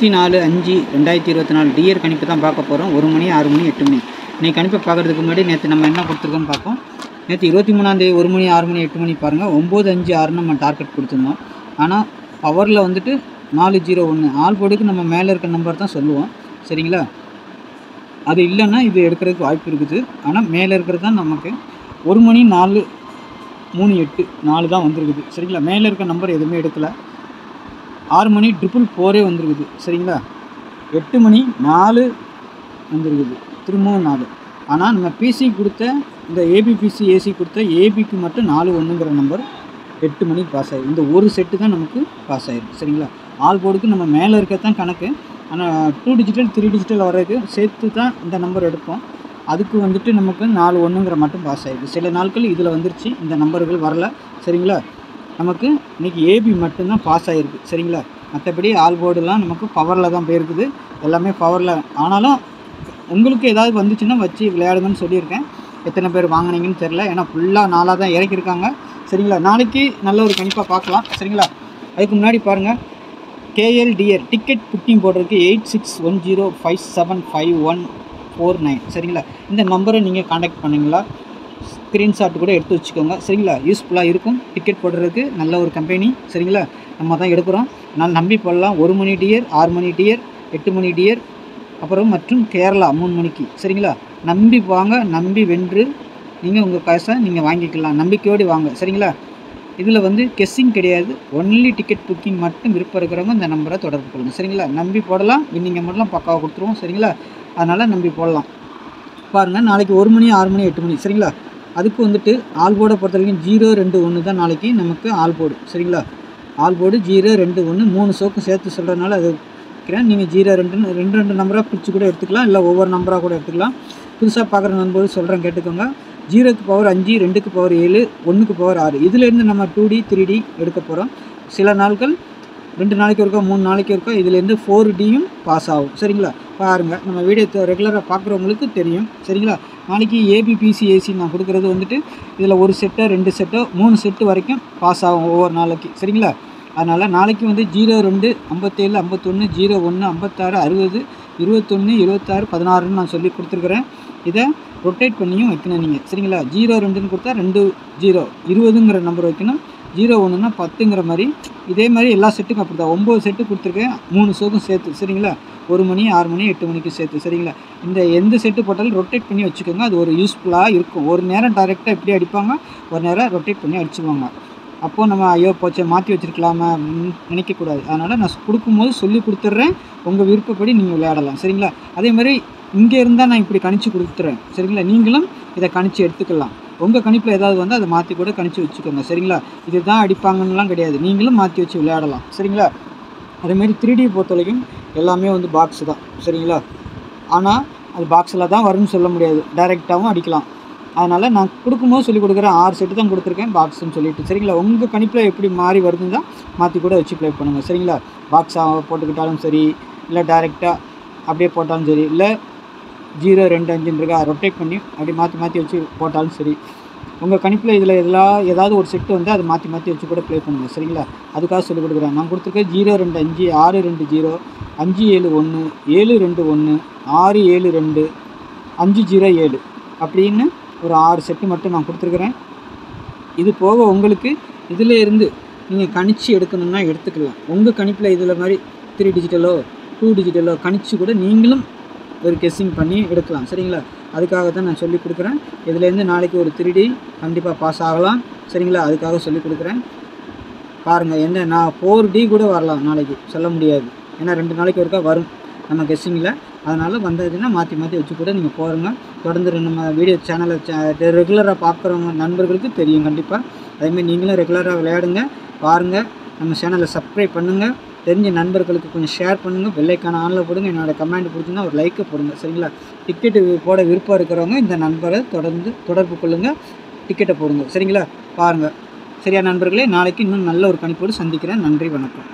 24/5/2024 dear கணிப்பு தான் பார்க்க போகிறோம். 1 மணி 6 மணி 8 மணி. இன்றைக்கி கணிப்பை பார்க்குறதுக்கு முன்னாடி நேற்று நம்ம என்ன கொடுத்துருக்கோன்னு பார்ப்போம். நேற்று 23ஆந்தேதி 1 மணி 6 மணி 8 மணி பாருங்கள். 956 நம்ம டார்கெட் கொடுத்துருந்தோம். ஆனால் பவரில் வந்துட்டு 401 ஆல் போர்டுக்கு நம்ம மேலே இருக்க நம்பர் தான் சொல்லுவோம். சரிங்களா? அது இல்லைன்னா இது எடுக்கிறதுக்கு வாய்ப்பு இருக்குது. ஆனால் மேலே இருக்கிறது தான் நமக்கு 1 மணி 438 4 தான் வந்துருக்குது. சரிங்களா? மேலே இருக்க நம்பர் எதுவுமே எடுக்கலை. 6 மணி 444 வந்துருக்குது. சரிங்களா? 8 மணி 4 வந்துருக்குது. திரும்பவும் 4. ஆனால் நம்ம பிசி கொடுத்த இந்த ஏபிபிசி ஏசி கொடுத்த ஏபிக்கு மட்டும் 41ங்கிற நம்பர் 8 மணிக்கு பாஸ் ஆகிடும். இந்த ஒரு செட்டு தான் நமக்கு பாஸ் ஆகிடும். சரிங்களா? ஆல் போர்டுக்கு நம்ம மேலே இருக்கத்தான் கணக்கு. ஆனால் 2 டிஜிட்டல் 3 டிஜிட்டல் வர்றதுக்கு சேர்த்து தான் இந்த நம்பர் எடுப்போம். அதுக்கு வந்துட்டு நமக்கு 41ங்கிற மட்டும் பாஸ் ஆகிடுது. சில நாட்கள் இதில் வந்துருச்சு, இந்த நம்பர்கள் வரல. சரிங்களா? நமக்கு இன்றைக்கி ஏபி மட்டும்தான் பாஸ் ஆகிருக்கு. சரிங்களா? மற்றபடி ஆல் போர்டுலாம் நமக்கு பவரில் தான் போயிருக்குது. எல்லாமே பவரில். ஆனாலும் உங்களுக்கு ஏதாவது வந்துச்சுன்னா வச்சு விளையாடுங்கன்னு சொல்லியிருக்கேன். எத்தனை பேர் வாங்கினீங்கன்னு தெரில. ஏன்னா ஃபுல்லாக 4 தான் இறக்கியிருக்காங்க. சரிங்களா? நாளைக்கு நல்ல ஒரு கணிப்பாக பார்க்கலாம். சரிங்களா? அதுக்கு முன்னாடி பாருங்கள், கேஎல்டிஆர் டிக்கெட் புக்கிங் போடுறதுக்கு 8610575149. சரிங்களா? இந்த நம்பரை நீங்கள் காண்டாக்ட் பண்ணிங்களா? ஸ்க்ரீன்ஷாட் கூட எடுத்து வச்சுக்கோங்க. சரிங்களா? யூஸ்ஃபுல்லாக இருக்கும். டிக்கெட் போடுறதுக்கு நல்ல ஒரு கம்பெனி. சரிங்களா? நம்ம தான் எடுக்கிறோம். நான் நம்பி போடலாம். 1 மணி டியர், 6 மணி டியர், 8 மணி டியர், அப்புறம் மற்றும் கேரளா 3 மணிக்கு. சரிங்களா? நம்பி வாங்க. நம்பி வென்று நீங்கள் உங்கள் காசை நீங்கள் வாங்கிக்கலாம். நம்பிக்கையோடு வாங்க. சரிங்களா? இதில் வந்து கெஸ்ஸிங் கிடையாது. ஒன்லி டிக்கெட் புக்கிங் மட்டும் விருப்பம் இருக்கிறவங்க இந்த நம்பரை தொடர்பு கொள்ளுங்கள். சரிங்களா? நம்பி போடலாம். நீங்கள் மட்டும் பக்காவாக கொடுத்துருவோம். சரிங்களா? அதனால் நம்பி போடலாம். பாருங்கள், நாளைக்கு 1 மணி 6 மணி 8 மணி. சரிங்களா? அதுக்கு வந்துட்டு ஆல் போர்டை பொறுத்த வரைக்கும் 021 தான் நாளைக்கு நமக்கு ஆல் போர்டு. சரிங்களா? ஆல் போர்டு 021 3 சோக்கும் சேர்த்து சொல்கிறதுனால அது வைக்கிறேன். நீங்கள் 02 2 நம்பராக பிடிச்சி கூட எடுத்துக்கலாம். இல்லை ஒவ்வொரு நம்பராக கூட எடுத்துக்கலாம். புதுசாக பார்க்குற நண்பர்கள் சொல்கிறேன் கேட்டுக்கோங்க. 0க்கு பவர் 5, 2க்கு பவர் 7, 1க்கு பவர் 6. இதிலேருந்து நம்ம 2D 3D எடுக்க போகிறோம். சில நாட்கள் 2 நாளைக்கு இருக்கா 3 நாளைக்கு இருக்கா இதுலேருந்து 4Dயும் பாஸ் ஆகும். சரிங்களா? பாருங்கள், நம்ம வீடியோ ரெகுலராக பார்க்குறவங்களுக்கு தெரியும். சரிங்களா? நாளைக்கு ஏபிபிசி ஏசி நான் கொடுக்குறது வந்துட்டு இதில் 1 செட்டோ 2 செட்டோ 3 செட்டு வரைக்கும் பாஸ் ஆகும் ஒவ்வொரு நாளைக்கு. சரிங்களா? அதனால் நாளைக்கு வந்து 02 57 51 01 56 60 21 26 16ன்னு நான் சொல்லி கொடுத்துருக்குறேன். இதை ரொட்டேட் பண்ணியும் வைக்கணும் நீங்கள். சரிங்களா? 02ன்னு கொடுத்தா 2 0 20ங்கிற நம்பர் வைக்கணும். 01ன்னா 10ங்கிற மாதிரி. இதே மாதிரி எல்லா செட்டுக்கும் அப்படி தான். 9 செட்டு கொடுத்துருக்கேன், 3 ஷோக்கும் சேர்த்து. சரிங்களா? 1 மணி 6 மணி 8 மணிக்கு சேர்த்து. சரிங்களா? இந்த எந்த செட்டு போட்டாலும் ரொட்டேட் பண்ணி வச்சுக்கோங்க. அது ஒரு யூஸ்ஃபுல்லாக இருக்கும். ஒரு நேரம் டைரெக்டாக எப்படி அடிப்பாங்க, ஒரு நேரம் ரொட்டேட் பண்ணி அடிச்சுக்குவாங்க. அப்போது நம்ம ஐயோ போச்சு மாற்றி வச்சுருக்கலாமா நினைக்கக்கூடாது. அதனால் நான் கொடுக்கும்போது சொல்லி கொடுத்துட்றேன். உங்கள் விருப்பப்படி நீங்கள் விளையாடலாம். சரிங்களா? அதே மாதிரி இங்கே இருந்தால் நான் இப்படி கணிச்சு கொடுத்துட்றேன். சரிங்களா? நீங்களும் இதை கணிச்சு எடுத்துக்கலாம். உங்கள் கணிப்பில் ஏதாவது வந்து அதை மாற்றி கூட கணிச்சு வச்சுக்கோங்க. சரிங்களா? இது தான் அடிப்பாங்கன்னெலாம் கிடையாது. நீங்களும் மாற்றி வச்சு விளையாடலாம். சரிங்களா? அதேமாரி 3D பொறுத்தவரைக்கும் எல்லாமே வந்து பாக்ஸு தான். சரிங்களா? ஆனால் அது பாக்ஸில் தான் வரும்னு சொல்ல முடியாது. டைரெக்டாகவும் அடிக்கலாம். அதனால் நான் கொடுக்கும்போது சொல்லிக் கொடுக்குறேன். 6 செட்டு தான் கொடுத்துருக்கேன் பாக்ஸுன்னு சொல்லிட்டு. சரிங்களா? உங்கள் கணிப்பில் எப்படி மாறி வருதுன்னு தான் மாற்றி கூட வச்சு ப்ளே பண்ணுங்கள். சரிங்களா? பாக்ஸாக போட்டுக்கிட்டாலும் சரி, இல்லை டைரெக்டாக அப்படியே போட்டாலும் சரி, இல்லை 025 இருக்கா ரொட்டேட் பண்ணி அப்படி மாற்றி மாற்றி வச்சு போட்டாலும் சரி. உங்கள் கணிப்பில் இதில் ஏதாவது ஒரு செட்டு வந்து அதை மாற்றி மாற்றி வச்சு கூட ப்ளே பண்ணுங்கள். சரிங்களா? அதுக்காக சொல்லிக் கொடுக்குறேன். நான் கொடுத்துருக்கேன் 025 620 571 721 672 507 அப்படின்னு ஒரு 6 செட்டு மட்டும் நான் கொடுத்துருக்குறேன். இது போக உங்களுக்கு இதில் இருந்து நீங்கள் கணிச்சு எடுக்கணும்னா எடுத்துக்கலாம். உங்கள் கணிப்பில் இதில் மாதிரி 3 டிஜிட்டலோ 2 டிஜிட்டலோ கணிச்சு கூட நீங்களும் ஒரு கெஸ்ஸிங் பண்ணி எடுக்கலாம். சரிங்களா? அதுக்காக தான் நான் சொல்லிக் கொடுக்குறேன். இதுலேருந்து நாளைக்கு ஒரு 3D கண்டிப்பாக பாஸ் ஆகலாம். சரிங்களா? அதுக்காக சொல்லிக் கொடுக்குறேன். பாருங்கள், என்ன நான் 4D கூட வரலாம் நாளைக்கு, சொல்ல முடியாது. ஏன்னா 2 நாளைக்கு ஒருக்கா வரும் நம்ம கெஸ்ஸிங்கில். அதனால் வந்ததுன்னா மாற்றி மாற்றி வச்சு கூட நீங்கள் போகிறங்க. தொடர்ந்து நம்ம வீடியோ சேனலை ரெகுலராக பார்க்குறவங்க நண்பர்களுக்கு தெரியும் கண்டிப்பாக. அதேமாதிரி நீங்களும் ரெகுலராக விளையாடுங்க. பாருங்கள், நம்ம சேனலை சப்ஸ்கிரைப் பண்ணுங்கள். தெரிஞ்ச நண்பர்களுக்கு கொஞ்சம் ஷேர் பண்ணுங்கள். பெல்லைக்கான ஆனில் போடுங்க. என்னோடய கமெண்ட் பிடிச்சிங்கன்னா ஒரு லைக்கை போடுங்க. சரிங்களா? டிக்கெட்டு போட விருப்பம் இருக்கிறவங்க இந்த நண்பரை தொடர்பு கொள்ளுங்கள். டிக்கெட்டை போடுங்க. சரிங்களா? பாருங்கள். சரியா நண்பர்களே, நாளைக்கு இன்னும் நல்ல ஒரு கணிப்போடு சந்திக்கிறேன். நன்றி, வணக்கம்.